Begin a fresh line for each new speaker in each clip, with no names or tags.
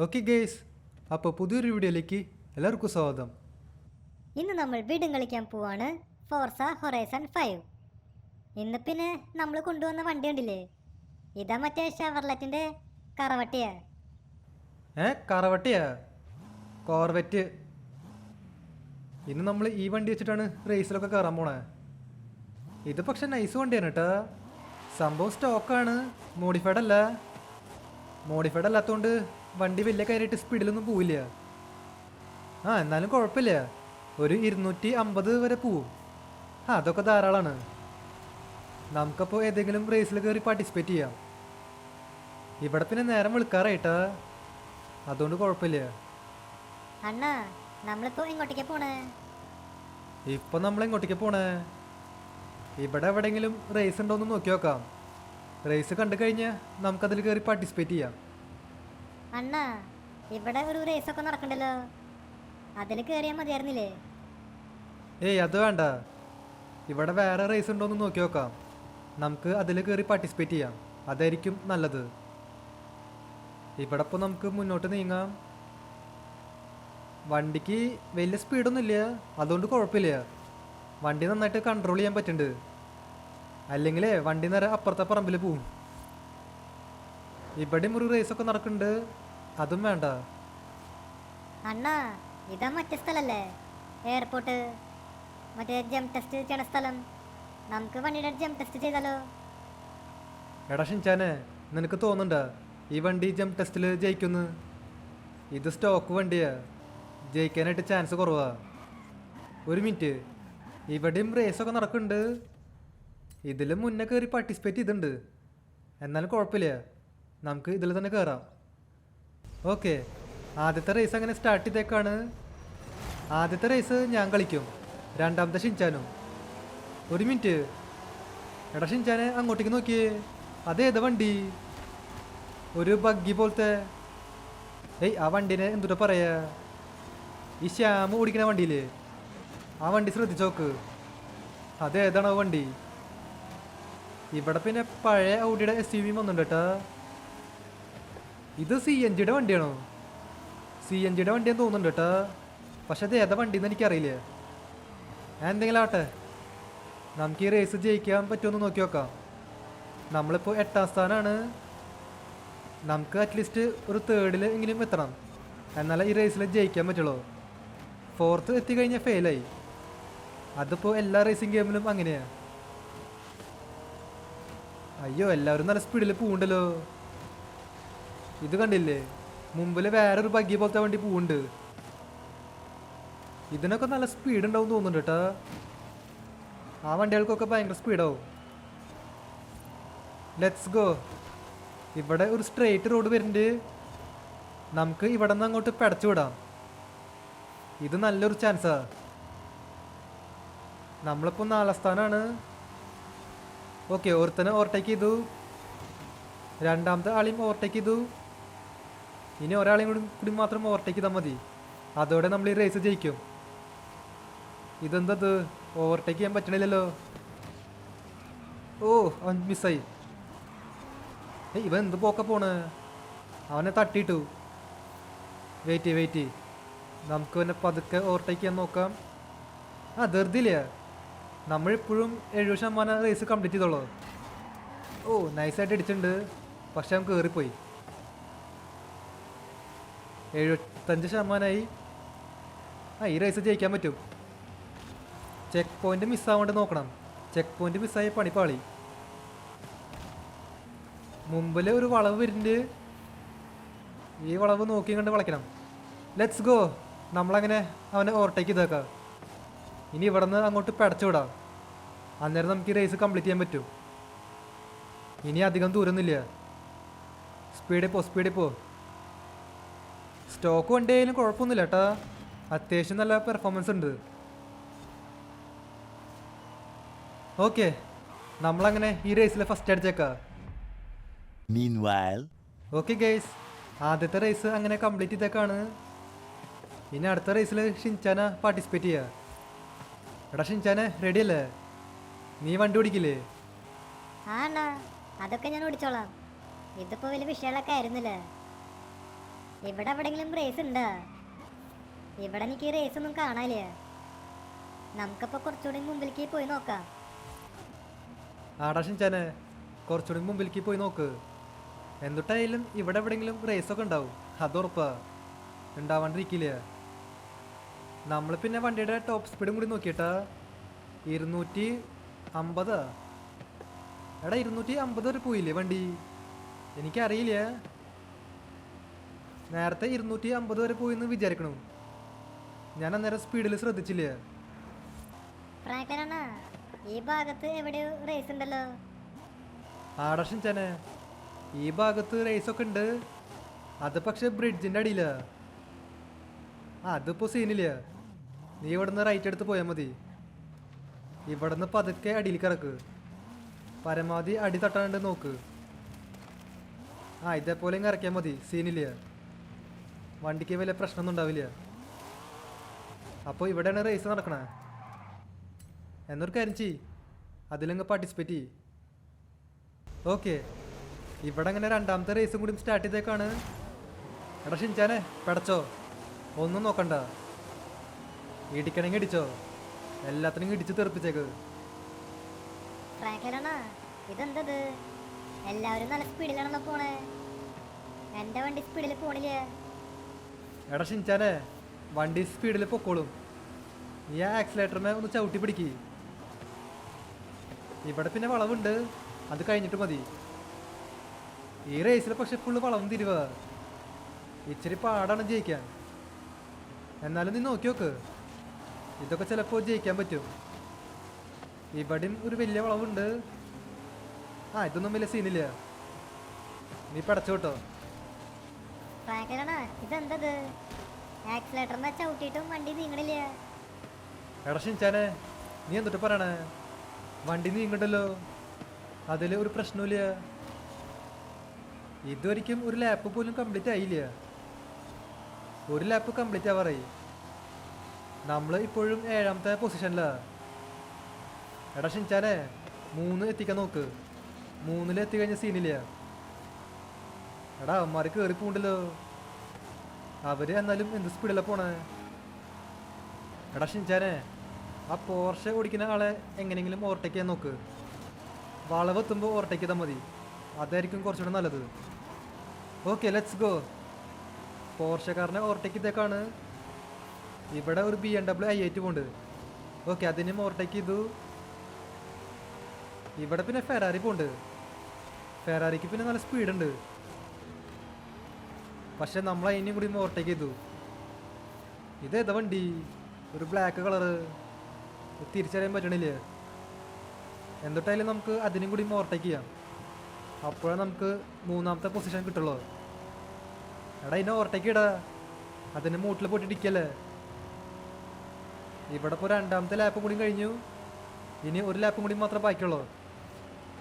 Okay guys, അപ്പോൾ പുതിയൊരു വീഡിയോയിലേക്ക് എല്ലാവർക്കും സ്വാഗതം.
ഇന്ന് നമ്മൾ വീടും കളിക്കാൻ പോവാണ് ഫോർസ ഹൊറൈസൺ 5. ഇന്ന് പിന്നെ നമ്മൾ കൊണ്ടുവന്ന വണ്ടി ഉണ്ടില്ലേ, ഇതാ മറ്റേ ഷെവർലെറ്റിന്റെ കറവട്ടിയാ.
കറവട്ടിയാ? കോർവെറ്റ്. ഇന്ന് നമ്മൾ ഈ വണ്ടി വെച്ചിട്ടാണ് റേസിലൊക്കെ കയറാൻ പോണേ. ഇത് പക്ഷെ നൈസ് വണ്ടിയാണ് കേട്ടോ. സംഭവം സ്റ്റോക്കാണ്, മോഡിഫൈഡ് അല്ല. മോഡിഫൈഡ് അല്ലാത്തതുകൊണ്ട് വണ്ടി വലിയ കാര്യമായിട്ട് സ്പീഡിലൊന്നും പോവില്ല. എന്നാലും കുഴപ്പമില്ല, ഒരു 250 വരെ പോവും. അതൊക്കെ ധാരാളമാണ്. നമുക്കപ്പോൾ ഏതെങ്കിലും റേസിൽ കയറി പാർട്ടിസിപ്പേറ്റ് ചെയ്യാം. ഇവിടെ പിന്നെ നേരം വെളുക്കാറായിട്ടാ, അതുകൊണ്ട് കുഴപ്പമില്ല.
അണ്ണാ, നമ്മളിപ്പോ ഇങ്ങോട്ടേക്ക് പോണേ?
ഇപ്പൊ നമ്മൾ എങ്ങോട്ടേക്ക് പോണേ? ഇവിടെ എവിടെയെങ്കിലും റേസ് ഉണ്ടോന്ന് നോക്കി നോക്കാം. റേസ് കണ്ടു കഴിഞ്ഞാൽ നമുക്കതിൽ കയറി പാർട്ടിസിപ്പേറ്റ് ചെയ്യാം.
അണ്ണാ, ഇവിടെ ഒരു റേസ് ഒക്കെ നടക്കണ്ടല്ലോ, അതിൽ കയറിയാൽ മതിയായിരുന്നില്ലേ?
ഏയ് അത് വേണ്ട, ഇവിടെ വേറെ റേസ് ഉണ്ടോന്ന് നോക്കി നോക്കാം. നമുക്ക് അതിൽ കയറി പാർട്ടിസിപ്പേറ്റ് ചെയ്യാം, അതായിരിക്കും നല്ലത്. ഇവിടെ ഇപ്പോൾ നമുക്ക് മുന്നോട്ട് നീങ്ങാം. വണ്ടിക്ക് വലിയ സ്പീഡൊന്നുമില്ല, അതുകൊണ്ട് കുഴപ്പമില്ല. വണ്ടി നന്നായിട്ട് കൺട്രോൾ ചെയ്യാൻ പറ്റുന്നുണ്ട്. അല്ലെങ്കിൽ വണ്ടി നേരെ അപ്പുറത്തെ പറമ്പിൽ പോവും. ഇവിടെയും ഒരു റേസൊക്കെ നടക്കുന്നുണ്ട്, അതും വേണ്ട.
അണ്ണാ, ഇതാ മറ്റേ സ്ഥലല്ലേ, എയർപോർട്ട്, മറ്റേ ജംപ് ടെസ്റ്റ് ചെയ്യണ സ്ഥലം. നമുക്ക് വണ്ടിയുടെ ജംപ് ടെസ്റ്റ് ചെയ്താലോ?
എടാ ഷിൻചാനെ, നിനക്ക് തോന്നുന്നുണ്ടാ ഈ വണ്ടി ജംപ് ടെസ്റ്റിൽ ജയിക്കുന്നു? ഇത് സ്റ്റോക്ക് വണ്ടിയാ, ജയിക്കാനായിട്ട് ചാൻസ് കുറവാ. ഒരു മിനിറ്റ്, ഇവിടെയും റേസൊക്കെ നടക്കുന്നുണ്ട്. ഇതിൽ മുന്നേ കയറി പാർട്ടിസിപ്പേറ്റ് ചെയ്തിട്ടുണ്ട്, എന്നാലും കുഴപ്പമില്ല, നമുക്ക് ഇതിൽ തന്നെ കയറാം. ഓക്കെ, ആദ്യത്തെ റേസ് അങ്ങനെ സ്റ്റാർട്ട് ചെയ്തേക്കാണ്. ആദ്യത്തെ റേസ് ഞാൻ കളിക്കും, രണ്ടാമത്തെ ഷിൻചാനും. ഒരു മിനിറ്റ്, എടാ ഷിൻചാനെ അങ്ങോട്ടേക്ക് നോക്കിയേ, അതേതാ വണ്ടി? ഒരു ബഗ്ഗി പോലത്തെ. ഏയ് ആ വണ്ടീനെ എന്തുട്ടാ പറയാ? ഈ ശ്യാമ ഓടിക്കുന്ന വണ്ടിയില്ലേ, ആ വണ്ടി ശ്രദ്ധിച്ചു നോക്ക്, അതേതാണോ വണ്ടി? ഇവിടെ പിന്നെ പഴയ ഔഡിയുടെ SUV വന്നിട്ടുണ്ട് കേട്ടാ. ഇത് CNG വണ്ടിയാണോ? CNG വണ്ടിയാന്ന് തോന്നുന്നുണ്ട് കേട്ടാ, പക്ഷെ അത് ഏതാ വണ്ടിന്ന് എനിക്കറിയില്ല. എന്തെങ്കിലും ആട്ടെ, നമുക്ക് ഈ റേസ് ജയിക്കാൻ പറ്റുമെന്ന് നോക്കി നോക്കാം. നമ്മളിപ്പോൾ 8ാം സ്ഥാനമാണ്. നമുക്ക് അറ്റ്ലീസ്റ്റ് ഒരു 3rd എങ്കിലും എത്തണം, എന്നാലേ ഈ റേസിൽ ജയിക്കാൻ പറ്റുള്ളൂ. 4th എത്തിക്കഴിഞ്ഞാൽ ഫെയിലായി. അതിപ്പോൾ എല്ലാ റേസിംഗ് ഗെയിമിലും അങ്ങനെയാണ്. അയ്യോ, എല്ലാവരും നല്ല സ്പീഡിൽ പോവുണ്ടല്ലോ. ഇത് കണ്ടില്ലേ, മുമ്പിൽ വേറൊരു ബഗ്ഗി പോലത്തെ വണ്ടി പോവുണ്ട്. ഇതിനൊക്കെ നല്ല സ്പീഡ് ഉണ്ടാവും തോന്നുന്നുണ്ട് കേട്ടോ. ആ വണ്ടികൾക്കൊക്കെ ഭയങ്കര സ്പീഡാവും. Let's go. ഇവിടെ ഒരു സ്ട്രെയിറ്റ് റോഡ് വരുന്നുണ്ട്, നമുക്ക് ഇവിടെ നിന്ന് അങ്ങോട്ട് പടച്ചു വിടാം. ഇത് നല്ലൊരു ചാൻസാ. നമ്മളിപ്പോൾ 4ാം സ്ഥാനമാണ്. ഓക്കെ, ഒരുത്തനെ ഓവർടേക്ക് ചെയ്തു, രണ്ടാമത്തെ ആളെയും ഓവർടേക്ക് ചെയ്തു. ഇനി ഒരാളെയും കൂടി മാത്രം ഓവർടേക്ക് ചെയ്താൽ മതി, അതോടെ നമ്മൾ ഈ റേസ് ജയിക്കും. ഇതെന്തത്, ഓവർടേക്ക് ചെയ്യാൻ പറ്റണില്ലല്ലോ. ഓ, അവൻ മിസ്സായി. ഇവൻ എന്ത് പോക്ക പോണ്, അവനെ തട്ടിയിട്ടു. വെയിറ്റ്, നമുക്ക് പിന്നെ പതുക്കെ ഓവർടേക്ക് ചെയ്യാൻ നോക്കാം. ധൃതിയില്ല, നമ്മളിപ്പോഴും 70% റേസ് കംപ്ലീറ്റ് ചെയ്തോളൂ. ഓ, നൈസായിട്ട് അടിച്ചിട്ടുണ്ട്, പക്ഷെ അവൻ കയറിപ്പോയി. 75%. ഈ റേസ് ജയിക്കാൻ പറ്റും. ചെക്ക് പോയിന്റ് മിസ്സാവാണ്ട് നോക്കണം, ചെക്ക് പോയിന്റ് മിസ്സായി പണിപ്പാളി. മുമ്പിൽ ഒരു വളവ് വരുന്നുണ്ട്, ഈ വളവ് നോക്കി കണ്ട് വളയ്ക്കണം. Let's go. നമ്മളങ്ങനെ അവനെ ഓവർടേക്ക് ചെയ്തേക്കാം. ഇനി ഇവിടെ നിന്ന് അങ്ങോട്ട് പടച്ചു വിടാം, അന്നേരം നമുക്ക് ഈ റേസ് കംപ്ലീറ്റ് ചെയ്യാൻ പറ്റും. ഇനി അധികം ദൂരമൊന്നുമില്ല, സ്പീഡിൽ പോ. സ്റ്റോക്ക് വണ്ടി ആയാലും കുഴപ്പമൊന്നുമില്ല കേട്ടാ, അത്യാവശ്യം നല്ല പെർഫോമൻസ് ഉണ്ട്. ഓക്കെ, നമ്മളങ്ങനെ ഈ റേസിൽ ഫസ്റ്റ് അടിച്ചേക്കാം. ഓക്കെ ഗൈസ്, ആദ്യത്തെ റേസ് അങ്ങനെ കംപ്ലീറ്റ് ചെയ്തേക്കാണ്. ഇനി അടുത്ത റേസിൽ ഷിൻചാന പാർട്ടിസിപ്പേറ്റ് ചെയ്യുക. എടാ ഷിൻചാനെ, റെഡി അല്ലേ? നീ വണ്ടി ഓടിക്കില്ലേ?
ആ അണ്ണാ, അതൊക്കെ ഞാൻ ഓടിച്ചോളാം. ഇതിപ്പോ വലിയ വിഷയങ്ങളൊക്കെ ആയിരുന്നില്ലേ. ഇവിടെ എവിടെങ്കിലും റേസ് ഉണ്ടോ? ഇവിടെ എനിക്ക് റേസ് ഒന്നും കാണാനില്ല. നമുക്കപ്പോൾ കുറച്ചുകൂടി മുമ്പിലേക്ക് പോയി നോക്കാം.
ആടാ ഷിൻചാനെ, കുറച്ചുകൂടി മുമ്പിലേക്ക് പോയി നോക്ക്. എന്നിട്ടായാലും ഇവിടെ എവിടെയെങ്കിലും റേസൊക്കെ ഉണ്ടാവും, അതുറപ്പാ. ഉണ്ടാവാണ്ടിരിക്കില്ല. നമ്മൾ പിന്നെ വണ്ടിയുടെ ടോപ്പ് സ്പീഡും കൂടി നോക്കിയിട്ടാ 250. എടാ 250 വരെ പോയില്ലേ വണ്ടി? എനിക്കറിയില്ല. നേരത്തെ 250 വരെ പോയിന്ന് വിചാരിക്കണു. ഞാൻ അന്നേരം സ്പീഡിൽ ശ്രദ്ധിച്ചില്ല.
ഫ്രാങ്ക്ലിൻ, ഈ ഭാഗത്ത് എവിടെയോ റേസ് ഉണ്ടല്ലോ.
ആടാ ഷിൻചാനെ, ഈ ഭാഗത്ത് റേസൊക്കെ ഉണ്ട്. അത് പക്ഷെ ബ്രിഡ്ജിൻ്റെ അടിയില്ല. അതിപ്പോൾ സീനില്ല. നീ ഇവിടുന്ന് റൈറ്റ് എടുത്ത് പോയാൽ മതി. ഇവിടുന്ന് പതുക്കെ അടിയിലേക്ക് ഇറക്ക്. പരമാവധി അടി തട്ടാണ്ട് നോക്ക്. ഇതേപോലെ ഇങ്ങ് ഇറക്കിയാൽ മതി, സീനില്ല. വണ്ടിക്ക് വലിയ പ്രശ്നമൊന്നും ഉണ്ടാവില്ല. അപ്പോൾ ഇവിടെയാണ് റേസ് നടക്കണേ. എന്നൊരു കാര്യം ചെയ്യ്, അതിലങ്ങ് പാർട്ടിസിപ്പേറ്റ് ചെയ്യ്. ഓക്കെ, ഇവിടെ അങ്ങനെ രണ്ടാമത്തെ റേസും കൂടി സ്റ്റാർട്ട് ചെയ്തേക്കാണ്. എടാ ഷിൻചാനെ, പെടച്ചോ, ഒന്നും നോക്കണ്ട. ഇടിക്കണമെങ്കിൽ ഇടിച്ചോ, എല്ലാത്തിനും ഇടിച്ച് തെറിപ്പിച്ചേക്ക്.
ഫ്രാങ്ക്ലിൻ, ഇതെന്തത്? എല്ലാവരും നല്ല സ്പീഡിലാണല്ലോ പോണേ. എൻ്റെ വണ്ടി സ്പീഡിൽ പോണില്ല.
എടാ ഷിൻചാനെ, വണ്ടി സ്പീഡിൽ പൊക്കോളും. നീ ആ ആക്സിലേറ്ററിനെ ഒന്ന് ചവിട്ടി പിടിക്ക്. ഇവിടെ പിന്നെ വളവുണ്ട്, അത് കഴിഞ്ഞിട്ട് മതി. ഈ റേസിൽ പക്ഷെ ഫുള്ള് വളവും തിരിവാ. ഇച്ചിരി പാടാണ് ജയിക്കാൻ. എന്നാലും നീ നോക്കി നോക്ക്, ഇതൊക്കെ ചിലപ്പോൾ ജയിക്കാൻ പറ്റും. ഇവിടെയും ഒരു വലിയ വളവുണ്ട്. ഇതൊന്നും വലിയ സീനില്ല. നീ പടച്ചോട്ടോ.
ഫ്രാങ്ക്ലിൻ, ഇതെന്തത്? ആക്സിലേറ്ററിനെ ചവിട്ടിയിട്ടും വണ്ടി നീങ്ങണില്ല.
എടാ ഷിൻചാനെ, നീ എന്തിട്ട് പറയണേ? വണ്ടി നീങ്ങണ്ടല്ലോ, അതിൽ ഒരു പ്രശ്നമില്ല. ഇതുവരെയ്ക്കും ഒരു ലാപ്പ് പോലും കംപ്ലീറ്റ് ആയില്ല. ഒരു ലാപ്പ് കംപ്ലീറ്റ് ആവാറായി. നമ്മൾ ഇപ്പോഴും 7ാമത്തെ പൊസിഷനിലാണ്. എടാ ഷിൻചാനെ, 3 എത്തിക്കാൻ നോക്ക്. 3-ൽ എത്തിക്കഴിഞ്ഞ സീനില്ല. എടാ അവന്മാർ കയറി പോണ്ടല്ലോ. അവര് എന്നാലും എന്ത് സ്പീഡിലാണ് പോണേ. എടാ ഷിൻചാനെ, ആ പോർഷെ ഓടിക്കുന്ന ആളെ എങ്ങനെയെങ്കിലും ഓവർടേക്ക് ചെയ്യാൻ നോക്ക്. വളവെത്തുമ്പോൾ ഓവർടേക്ക് ചെയ്താൽ മതി, അതായിരിക്കും കുറച്ചുകൂടെ നല്ലത്. Okay, let's go. പോർഷക്കാരനെ ഓവർടേക്ക് ചെയ്തേക്കാണ്. ഇവിടെ ഒരു BMW i8 പോണ്ട്. ഓക്കെ, അതിനും ഓവർടേക്ക് ചെയ്തു. ഇവിടെ പിന്നെ ഫെറാറി പോണ്ട്. ഫെറാറിക്ക് പിന്നെ നല്ല സ്പീഡുണ്ട്. പക്ഷെ നമ്മൾ അതിനും കൂടി ഓവർടേക്ക് ചെയ്തു. ഇതേതാ വണ്ടി? ഒരു ബ്ലാക്ക് കളറ്, തിരിച്ചറിയാൻ പറ്റണില്ല. എന്നിട്ടായാലും നമുക്ക് അതിനും കൂടി ഓവർടേക്ക് ചെയ്യാം. അപ്പോഴാണ് നമുക്ക് 3ാമത്തെ പൊസിഷൻ കിട്ടുള്ളൂ. എടാ ഇതിനെ ഓവർടേക്ക് ഇടാ, അതിന് മൂട്ടിൽ പോയിട്ട് ഇടിക്കല്ലേ. ഇവിടെ ഇപ്പോൾ 2ാമത്തെ ലാപ്പും കൂടി കഴിഞ്ഞു. ഇനി ഒരു ലാപ്പും കൂടി മാത്രമേ ബാക്കിയുള്ളൂ.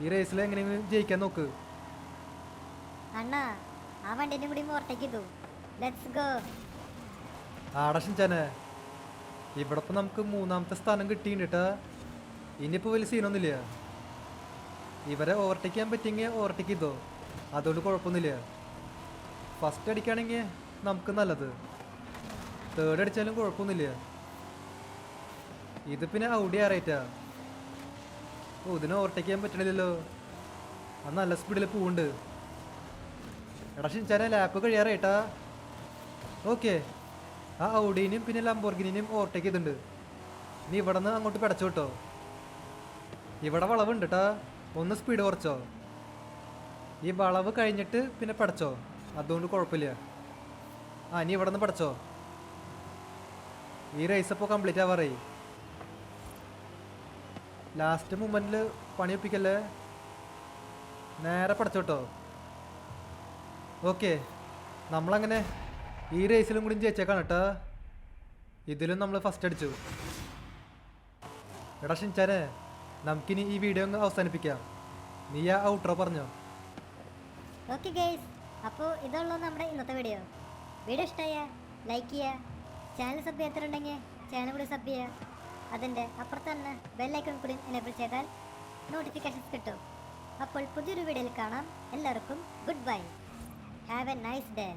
ഈ റേസിൽ എങ്ങനെയെങ്കിലും ജയിക്കാൻ നോക്ക്.
അണ്ണാ, ആ വണ്ടിന്റെ കൂടി ഓവർടേക്ക് ചെയ്തു. Let's go.
ആടാ ഷിൻചാനെ, ഇവിടെ ഇപ്പോൾ നമുക്ക് 3ാമത്തെ സ്ഥാനം കിട്ടിയിട്ടാ. ഇനിയിപ്പോൾ വലിയ സീനൊന്നുമില്ല. ഇവരെ ഓവർടേക്ക് ചെയ്യാൻ പറ്റിയെങ്കിൽ ഓവർടേക്ക് ചെയ്തോ, അതുകൊണ്ട് കുഴപ്പമൊന്നുമില്ല. ഫസ്റ്റ് അടിക്കുകയാണെങ്കിൽ നമുക്ക് നല്ലത്. 3rd അടിച്ചാലും കുഴപ്പമൊന്നുമില്ല. ഇത് പിന്നെ ഔഡി ആറായിട്ടാ. ഇതിനെ ഓവർടേക്ക് ചെയ്യാൻ പറ്റണില്ലല്ലോ. അത് നല്ല സ്പീഡിൽ പോവുണ്ട്. എടാ ഷിൻചാനെ, ലാപ്പ് കഴിയാറായിട്ടാ. ഓക്കെ, ആ ഔഡീനെയും പിന്നെ ലംബോർഗിനിനെയും ഓവർടേക്ക് ചെയ്തിട്ടുണ്ട്. നീ ഇവിടെ നിന്ന് അങ്ങോട്ട് പിടച്ചു കേട്ടോ. ഇവിടെ വളവുണ്ട് കേട്ടാ, ഒന്ന് സ്പീഡ് കുറച്ചോ. ഈ വളവ് കഴിഞ്ഞിട്ട് പിന്നെ പടച്ചോ, അതുകൊണ്ട് കുഴപ്പമില്ല. നീ ഇവിടെ നിന്ന് പടച്ചോ. ഈ റേസ് അപ്പോൾ കംപ്ലീറ്റ് ആവാറായി. ലാസ്റ്റ് മൊമെൻറ്റിൽ പണി ഒപ്പിക്കല്ലേ. നേരെ പടച്ചോട്ടോ. ഓക്കെ, നമ്മളങ്ങനെ ഈ റേസിലും കൂടി ജയിച്ചേക്കാണ് കേട്ടോ. ഇതിലും നമ്മൾ ഫസ്റ്റ് അടിച്ചു. എടാ ഷിൻചാനെ, നമുക്കിനി ഈ വീഡിയോ അങ്ങ് അവസാനിപ്പിക്കാം. നീ ആ ഔട്ട്രോ പറഞ്ഞോ.
ഓക്കെ ഗൈസ്, അപ്പോൾ ഇതുള്ളൂ നമ്മുടെ ഇന്നത്തെ വീഡിയോ. വീഡിയോ ഇഷ്ടമായ ലൈക്ക് ചെയ്യുക. ചാനൽ സബ് ചെയ്യാത്തിട്ടുണ്ടെങ്കിൽ ചാനൽ കൂടി സബ് ചെയ്യുക. അതിൻ്റെ അപ്പുറത്ത് തന്നെ ബെല്ലൈക്കൺ കൂടി എനേബിൾ ചെയ്താൽ നോട്ടിഫിക്കേഷൻസ് കിട്ടും. അപ്പോൾ പുതിയൊരു വീഡിയോയിൽ കാണാം. എല്ലാവർക്കും good bye. Have A nice day.